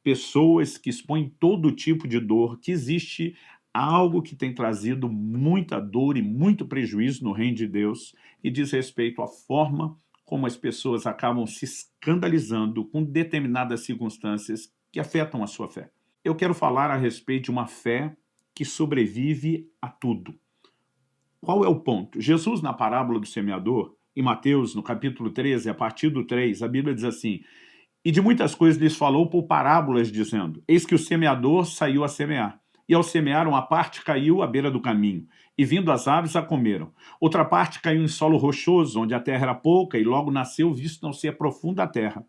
pessoas que expõem todo tipo de dor, que existe algo que tem trazido muita dor e muito prejuízo no reino de Deus e diz respeito à forma como as pessoas acabam se escandalizando com determinadas circunstâncias que afetam a sua fé. Eu quero falar a respeito de uma fé que sobrevive a tudo. Qual é o ponto? Jesus, na parábola do semeador, em Mateus, no capítulo 13, a partir do 3, a Bíblia diz assim: e de muitas coisas lhes falou por parábolas, dizendo: eis que o semeador saiu a semear. E ao semear, uma parte caiu à beira do caminho, e vindo as aves a comeram. Outra parte caiu em solo rochoso, onde a terra era pouca, e logo nasceu, visto não ser profunda a terra.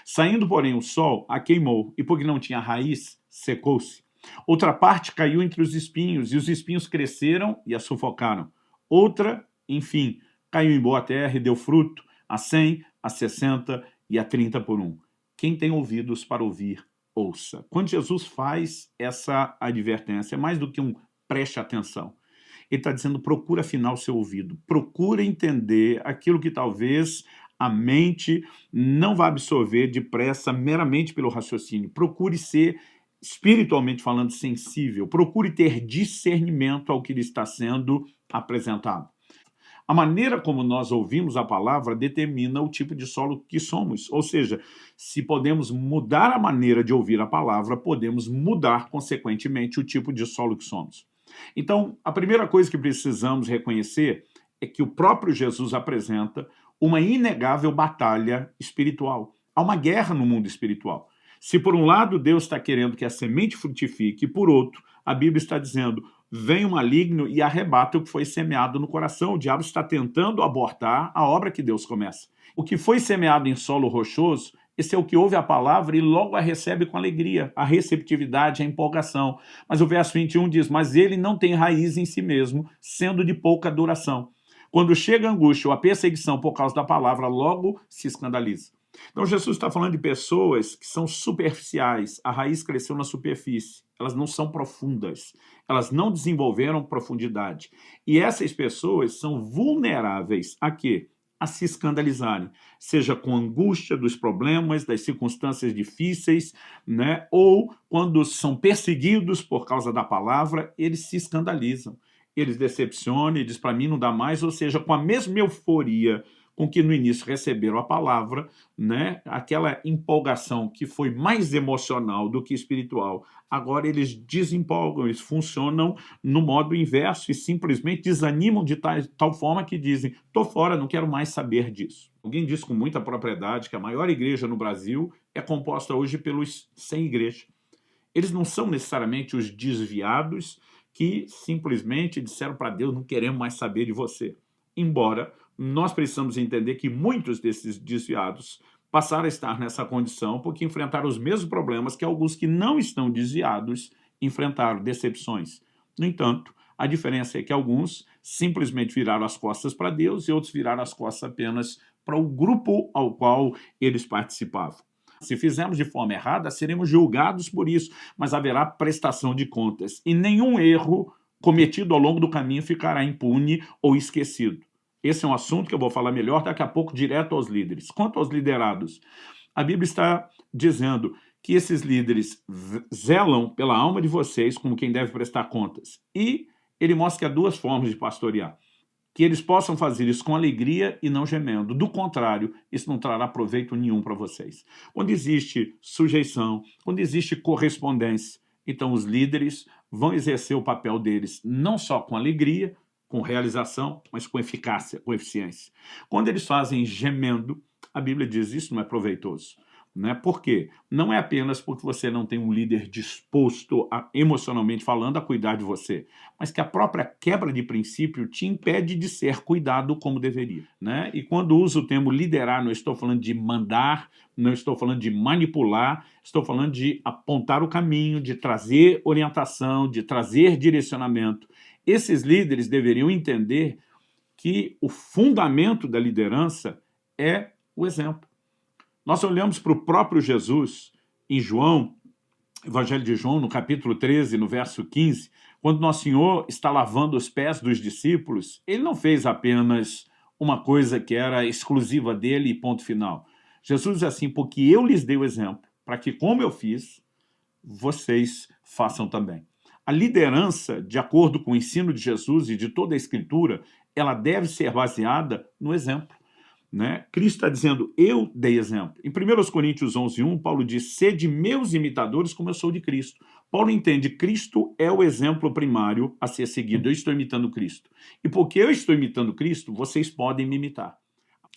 Saindo, porém, o sol, a queimou, e porque não tinha raiz, secou-se. Outra parte caiu entre os espinhos, e os espinhos cresceram e a sufocaram. Outra, enfim, caiu em boa terra e deu fruto, a 100, a 60 e a 30 por um. Quem tem ouvidos para ouvir, ouça. Quando Jesus faz essa advertência, é mais do que um preste atenção. Ele está dizendo, procura afinar o seu ouvido, procura entender aquilo que talvez a mente não vai absorver depressa meramente pelo raciocínio. Procure ser, espiritualmente falando, sensível. Procure ter discernimento ao que lhe está sendo apresentado. A maneira como nós ouvimos a palavra determina o tipo de solo que somos. Ou seja, se podemos mudar a maneira de ouvir a palavra, podemos mudar, consequentemente, o tipo de solo que somos. Então, a primeira coisa que precisamos reconhecer é que o próprio Jesus apresenta uma inegável batalha espiritual. Há uma guerra no mundo espiritual. Se por um lado Deus está querendo que a semente frutifique, e por outro, a Bíblia está dizendo: vem o maligno e arrebata o que foi semeado no coração. O diabo está tentando abortar a obra que Deus começa. O que foi semeado em solo rochoso, esse é o que ouve a palavra e logo a recebe com alegria, a receptividade, a empolgação. Mas o verso 21 diz: mas ele não tem raiz em si mesmo, sendo de pouca duração. Quando chega a angústia ou a perseguição por causa da palavra, logo se escandaliza. Então Jesus está falando de pessoas que são superficiais, a raiz cresceu na superfície, elas não são profundas, elas não desenvolveram profundidade. E essas pessoas são vulneráveis a quê? A se escandalizarem, seja com angústia dos problemas, das circunstâncias difíceis, né? Ou quando são perseguidos por causa da palavra, eles se escandalizam, eles decepcionam e dizem, para mim não dá mais, ou seja, com a mesma euforia com que no início receberam a palavra, né? Aquela empolgação que foi mais emocional do que espiritual, agora eles desempolgam, eles funcionam no modo inverso e simplesmente desanimam de tal forma que dizem, estou fora, não quero mais saber disso. Alguém diz com muita propriedade que a maior igreja no Brasil é composta hoje pelos sem igreja. Eles não são necessariamente os desviados que simplesmente disseram para Deus, não queremos mais saber de você. Embora nós precisamos entender que muitos desses desviados passaram a estar nessa condição porque enfrentaram os mesmos problemas que alguns que não estão desviados enfrentaram, decepções. No entanto, a diferença é que alguns simplesmente viraram as costas para Deus e outros viraram as costas apenas para o grupo ao qual eles participavam. Se fizermos de forma errada, seremos julgados por isso, mas haverá prestação de contas e nenhum erro cometido ao longo do caminho ficará impune ou esquecido. Esse é um assunto que eu vou falar melhor daqui a pouco, direto aos líderes. Quanto aos liderados, a Bíblia está dizendo que esses líderes zelam pela alma de vocês como quem deve prestar contas. E ele mostra que há duas formas de pastorear. Que eles possam fazer isso com alegria e não gemendo. Do contrário, isso não trará proveito nenhum para vocês. Quando existe sujeição, quando existe correspondência, então os líderes vão exercer o papel deles não só com alegria, com realização, mas com eficácia, com eficiência. Quando eles fazem gemendo, a Bíblia diz isso não é proveitoso. Né? Por quê? Não é apenas porque você não tem um líder disposto, emocionalmente falando, a cuidar de você, mas que a própria quebra de princípio te impede de ser cuidado como deveria. Né? E quando uso o termo liderar, não estou falando de mandar, não estou falando de manipular, estou falando de apontar o caminho, de trazer orientação, de trazer direcionamento. Esses líderes deveriam entender que o fundamento da liderança é o exemplo. Nós olhamos para o próprio Jesus em João, Evangelho de João, no capítulo 13, no verso 15, quando Nosso Senhor está lavando os pés dos discípulos, ele não fez apenas uma coisa que era exclusiva dele e ponto final. Jesus diz assim, porque eu lhes dei o exemplo, para que como eu fiz, vocês façam também. A liderança, de acordo com o ensino de Jesus e de toda a Escritura, ela deve ser baseada no exemplo. Né? Cristo está dizendo, eu dei exemplo. Em 1 Coríntios 11:1, Paulo diz, sede meus imitadores como eu sou de Cristo. Paulo entende, Cristo é o exemplo primário a ser seguido. Eu estou imitando Cristo. E porque eu estou imitando Cristo, vocês podem me imitar.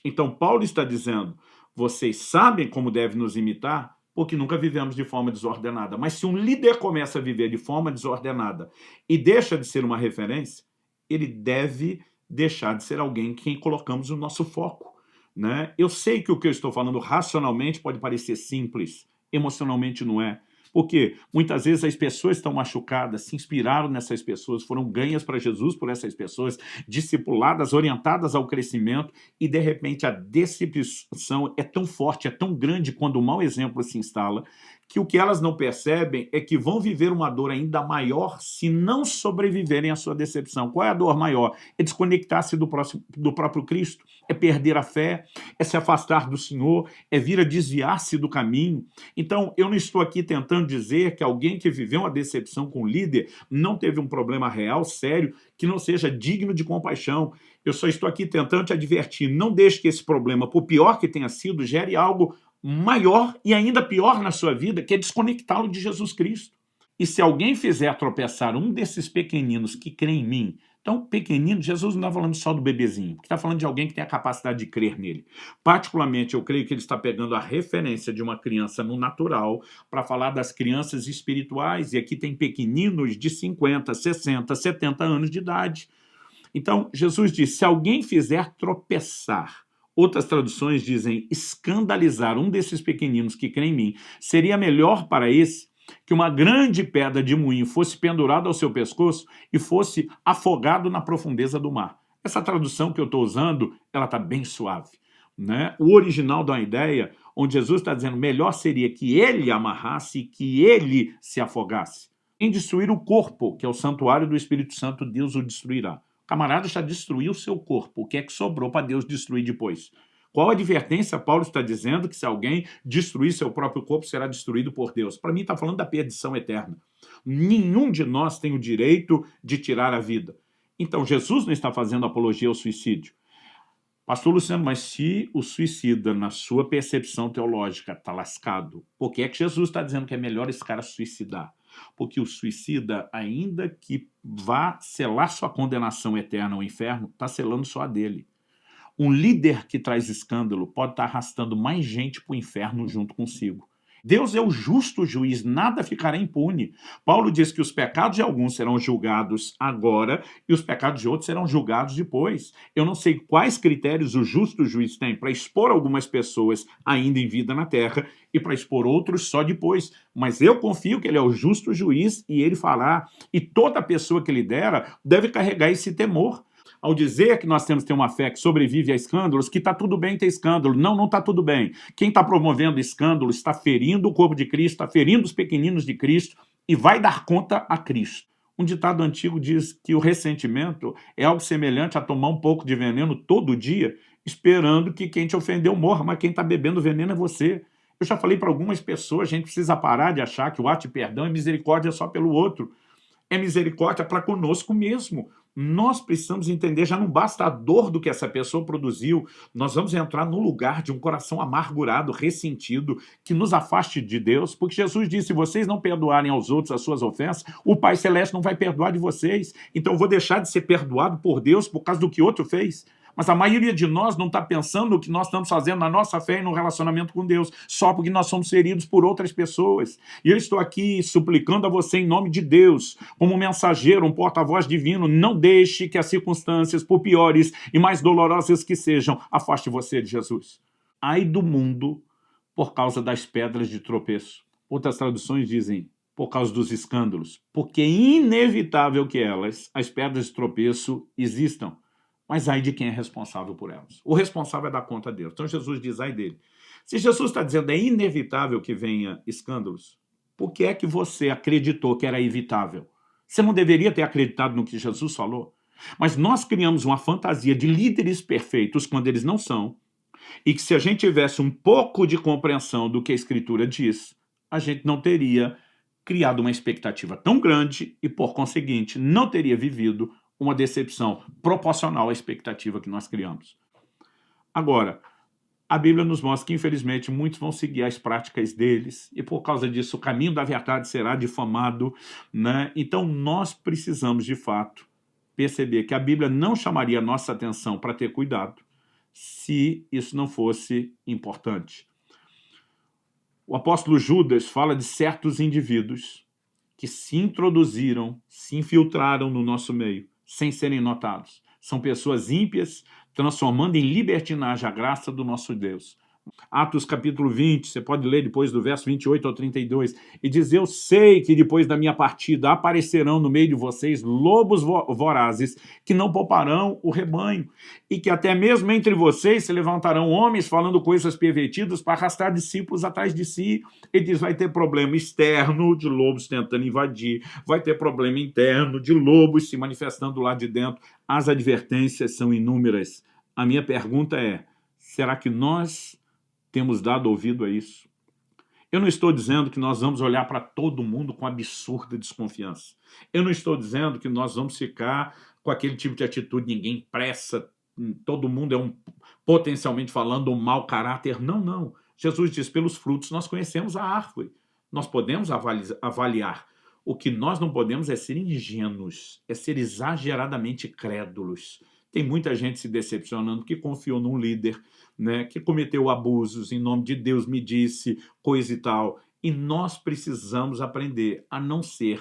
Então, Paulo está dizendo, vocês sabem como devem nos imitar, porque nunca vivemos de forma desordenada. Mas se um líder começa a viver de forma desordenada e deixa de ser uma referência, ele deve deixar de ser alguém em quem colocamos o nosso foco. Né? Eu sei que o que eu estou falando racionalmente pode parecer simples, emocionalmente não é. Porque muitas vezes as pessoas estão machucadas, se inspiraram nessas pessoas, foram ganhas para Jesus por essas pessoas, discipuladas, orientadas ao crescimento, e de repente a decepção é tão forte, é tão grande quando o mau exemplo se instala, que o que elas não percebem é que vão viver uma dor ainda maior se não sobreviverem à sua decepção. Qual é a dor maior? É desconectar-se do próprio Cristo, é perder a fé, é se afastar do Senhor, é vir a desviar-se do caminho. Então, eu não estou aqui tentando dizer que alguém que viveu uma decepção com o líder não teve um problema real, sério, que não seja digno de compaixão. Eu só estou aqui tentando te advertir, não deixe que esse problema, por pior que tenha sido, gere algo maior e ainda pior na sua vida, que é desconectá-lo de Jesus Cristo. E se alguém fizer tropeçar um desses pequeninos que crê em mim, então pequenino, Jesus não está falando só do bebezinho, está falando de alguém que tem a capacidade de crer nele. Particularmente, eu creio que ele está pegando a referência de uma criança no natural para falar das crianças espirituais, e aqui tem pequeninos de 50, 60, 70 anos de idade. Então, Jesus diz, se alguém fizer tropeçar, outras traduções dizem escandalizar um desses pequeninos que crê em mim, seria melhor para esse que uma grande pedra de moinho fosse pendurada ao seu pescoço e fosse afogado na profundeza do mar. Essa tradução que eu estou usando, ela está bem suave. Né? O original dá uma ideia onde Jesus está dizendo melhor seria que ele amarrasse e que ele se afogasse. Em destruir o corpo, que é o santuário do Espírito Santo, Deus o destruirá. O camarada já destruiu o seu corpo. O que é que sobrou para Deus destruir depois? Qual advertência Paulo está dizendo que se alguém destruir seu próprio corpo será destruído por Deus? Para mim está falando da perdição eterna. Nenhum de nós tem o direito de tirar a vida. Então Jesus não está fazendo apologia ao suicídio. Pastor Luciano, mas se o suicida, na sua percepção teológica, está lascado, por que é que Jesus está dizendo que é melhor esse cara suicidar? Porque o suicida, ainda que vá selar sua condenação eterna ao inferno, está selando só a dele. Um líder que traz escândalo pode estar arrastando mais gente para o inferno junto consigo. Deus é o justo juiz, nada ficará impune. Paulo diz que os pecados de alguns serão julgados agora e os pecados de outros serão julgados depois. Eu não sei quais critérios o justo juiz tem para expor algumas pessoas ainda em vida na terra e para expor outros só depois. Mas eu confio que ele é o justo juiz e ele fará. E toda pessoa que lidera deve carregar esse temor. Ao dizer que nós temos que ter uma fé que sobrevive a escândalos, que está tudo bem ter escândalo. Não, não está tudo bem. Quem está promovendo escândalo está ferindo o corpo de Cristo, está ferindo os pequeninos de Cristo e vai dar conta a Cristo. Um ditado antigo diz que o ressentimento é algo semelhante a tomar um pouco de veneno todo dia, esperando que quem te ofendeu morra, mas quem está bebendo veneno é você. Eu já falei para algumas pessoas, a gente precisa parar de achar que o ato de perdão é misericórdia só pelo outro. É misericórdia para conosco mesmo. Nós precisamos entender, já não basta a dor do que essa pessoa produziu, nós vamos entrar no lugar de um coração amargurado, ressentido, que nos afaste de Deus, porque Jesus disse, se vocês não perdoarem aos outros as suas ofensas, o Pai Celeste não vai perdoar de vocês. Então eu vou deixar de ser perdoado por Deus por causa do que outro fez. Mas a maioria de nós não está pensando no que nós estamos fazendo na nossa fé e no relacionamento com Deus, só porque nós somos feridos por outras pessoas. E eu estou aqui suplicando a você em nome de Deus, como mensageiro, um porta-voz divino, não deixe que as circunstâncias, por piores e mais dolorosas que sejam, afaste você de Jesus. Ai do mundo por causa das pedras de tropeço. Outras traduções dizem por causa dos escândalos, porque é inevitável que elas, as pedras de tropeço, existam. Mas ai de quem é responsável por elas. O responsável é dar conta a Deus. Então Jesus diz ai dele. Se Jesus está dizendo é inevitável que venha escândalos, por que é que você acreditou que era evitável? Você não deveria ter acreditado no que Jesus falou? Mas nós criamos uma fantasia de líderes perfeitos quando eles não são, e que se a gente tivesse um pouco de compreensão do que a Escritura diz, a gente não teria criado uma expectativa tão grande e, por conseguinte, não teria vivido uma decepção proporcional à expectativa que nós criamos. Agora, a Bíblia nos mostra que, infelizmente, muitos vão seguir as práticas deles e, por causa disso, o caminho da verdade será difamado, né? Então, nós precisamos, de fato, perceber que a Bíblia não chamaria a nossa atenção para ter cuidado se isso não fosse importante. O apóstolo Judas fala de certos indivíduos que se introduziram, se infiltraram no nosso meio, sem serem notados. São pessoas ímpias, transformando em libertinagem a graça do nosso Deus. Atos capítulo 20, você pode ler depois do verso 28 ao 32, e diz: eu sei que depois da minha partida aparecerão no meio de vocês lobos vorazes que não pouparão o rebanho, e que até mesmo entre vocês se levantarão homens falando coisas pervertidas para arrastar discípulos atrás de si. Ele diz: vai ter problema externo de lobos tentando invadir, vai ter problema interno de lobos se manifestando lá de dentro. As advertências são inúmeras. A minha pergunta é: será que nós temos dado ouvido a isso? Eu não estou dizendo que nós vamos olhar para todo mundo com absurda desconfiança. Eu não estou dizendo que nós vamos ficar com aquele tipo de atitude, ninguém pressa, todo mundo é potencialmente falando, um mau caráter. Não, não. Jesus diz: pelos frutos nós conhecemos a árvore. Nós podemos avaliar. O que nós não podemos é ser ingênuos, é ser exageradamente crédulos. Tem muita gente se decepcionando que confiou num líder, né, que cometeu abusos, em nome de Deus me disse, coisa e tal. E nós precisamos aprender a não ser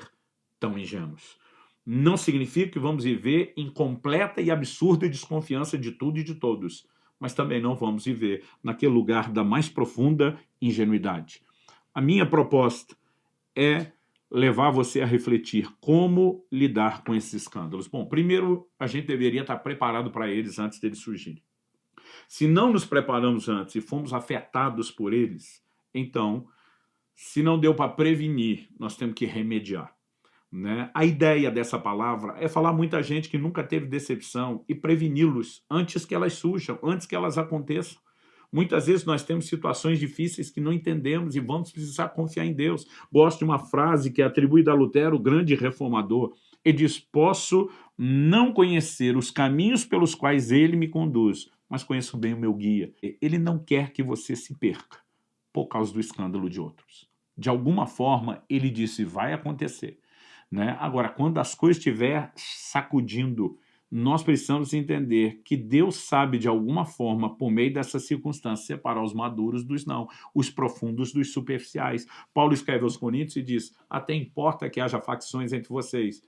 tão ingênuos. Não significa que vamos viver em completa e absurda desconfiança de tudo e de todos, mas também não vamos viver naquele lugar da mais profunda ingenuidade. A minha proposta é levar você a refletir como lidar com esses escândalos. Bom, primeiro, a gente deveria estar preparado para eles antes deles surgirem. Se não nos preparamos antes e fomos afetados por eles, então, se não deu para prevenir, nós temos que remediar, né? A ideia dessa palavra é falar muita gente que nunca teve decepção e preveni-los antes que elas surjam, antes que elas aconteçam. Muitas vezes nós temos situações difíceis que não entendemos e vamos precisar confiar em Deus. Gosto de uma frase que é atribuída a Lutero, o grande reformador. Ele diz: posso não conhecer os caminhos pelos quais ele me conduz, mas conheço bem o meu guia. Ele não quer que você se perca por causa do escândalo de outros. De alguma forma, ele disse: vai acontecer, né? Agora, quando as coisas estiver sacudindo, nós precisamos entender que Deus sabe, de alguma forma, por meio dessas circunstâncias, separar os maduros dos não, os profundos dos superficiais. Paulo escreve aos Coríntios e diz: até importa que haja facções entre vocês.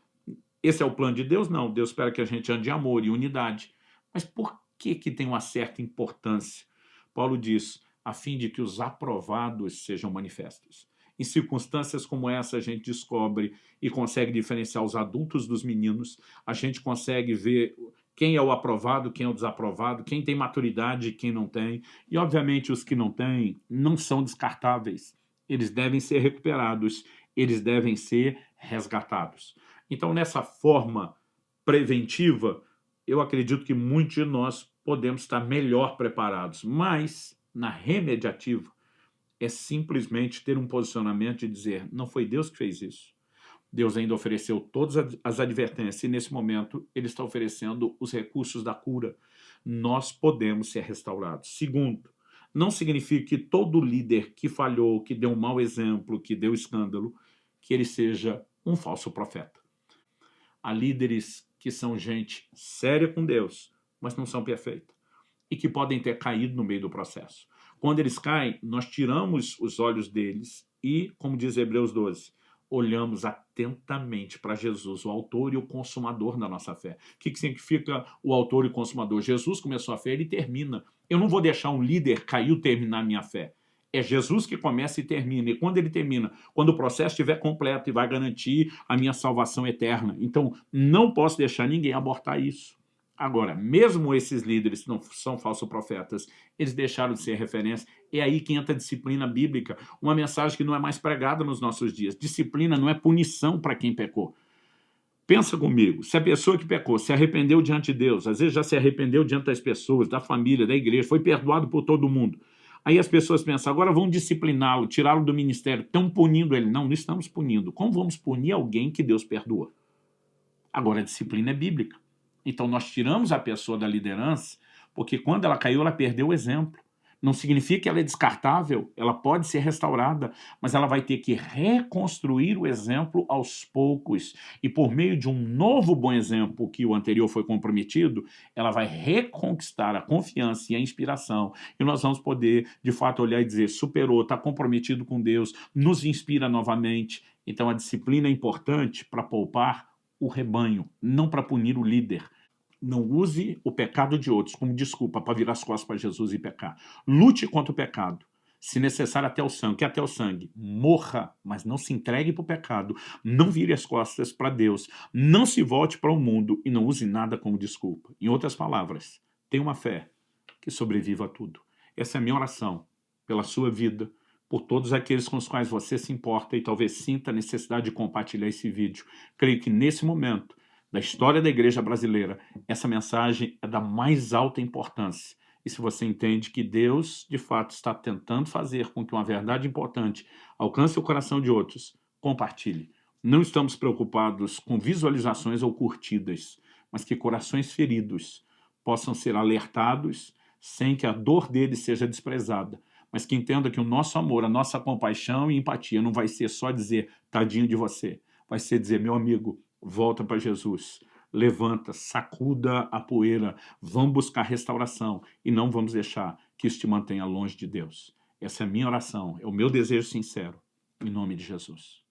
Esse é o plano de Deus? Não. Deus espera que a gente ande em amor e unidade. Mas por que tem uma certa importância? Paulo diz: a fim de que os aprovados sejam manifestos. Em circunstâncias como essa, a gente descobre e consegue diferenciar os adultos dos meninos, a gente consegue ver quem é o aprovado, quem é o desaprovado, quem tem maturidade e quem não tem. E, obviamente, os que não têm não são descartáveis. Eles devem ser recuperados, eles devem ser resgatados. Então, nessa forma preventiva, eu acredito que muitos de nós podemos estar melhor preparados, mas, na remediativa, é simplesmente ter um posicionamento de dizer: não foi Deus que fez isso. Deus ainda ofereceu todas as advertências e, nesse momento, Ele está oferecendo os recursos da cura. Nós podemos ser restaurados. Segundo, não significa que todo líder que falhou, que deu um mau exemplo, que deu escândalo, que ele seja um falso profeta. Há líderes que são gente séria com Deus, mas não são perfeitos, e que podem ter caído no meio do processo. Quando eles caem, nós tiramos os olhos deles e, como diz Hebreus 12, olhamos atentamente para Jesus, o autor e o consumador da nossa fé. O que significa o autor e o consumador? Jesus começou a fé, ele termina. Eu não vou deixar um líder cair ou terminar a minha fé. É Jesus que começa e termina. E quando ele termina, quando o processo estiver completo, e vai garantir a minha salvação eterna. Então, não posso deixar ninguém abortar isso. Agora, mesmo esses líderes que não são falsos profetas, eles deixaram de ser referência. É aí que entra a disciplina bíblica, uma mensagem que não é mais pregada nos nossos dias. Disciplina não é punição para quem pecou. Pensa comigo, se a pessoa que pecou se arrependeu diante de Deus, às vezes já se arrependeu diante das pessoas, da família, da igreja, foi perdoado por todo mundo. Aí as pessoas pensam, agora vão discipliná-lo, tirá-lo do ministério, estão punindo ele. Não, não estamos punindo. Como vamos punir alguém que Deus perdoa? Agora, a disciplina é bíblica. Então, nós tiramos a pessoa da liderança, porque quando ela caiu, ela perdeu o exemplo. Não significa que ela é descartável, ela pode ser restaurada, mas ela vai ter que reconstruir o exemplo aos poucos. E por meio de um novo bom exemplo, que o anterior foi comprometido, ela vai reconquistar a confiança e a inspiração. E nós vamos poder, de fato, olhar e dizer, superou, está comprometido com Deus, nos inspira novamente. Então, a disciplina é importante para poupar o rebanho, não para punir o líder. Não use o pecado de outros como desculpa para virar as costas para Jesus e pecar. Lute contra o pecado. Se necessário, até o sangue. Que até o sangue? Morra, mas não se entregue para o pecado. Não vire as costas para Deus. Não se volte para o mundo e não use nada como desculpa. Em outras palavras, tenha uma fé que sobreviva a tudo. Essa é a minha oração pela sua vida, por todos aqueles com os quais você se importa e talvez sinta a necessidade de compartilhar esse vídeo. Creio que nesse momento da história da igreja brasileira, essa mensagem é da mais alta importância. E se você entende que Deus, de fato, está tentando fazer com que uma verdade importante alcance o coração de outros, compartilhe. Não estamos preocupados com visualizações ou curtidas, mas que corações feridos possam ser alertados sem que a dor deles seja desprezada, mas que entenda que o nosso amor, a nossa compaixão e empatia não vai ser só dizer tadinho de você, vai ser dizer, meu amigo, volta para Jesus, levanta, sacuda a poeira, vamos buscar restauração e não vamos deixar que isso te mantenha longe de Deus. Essa é a minha oração, é o meu desejo sincero, em nome de Jesus.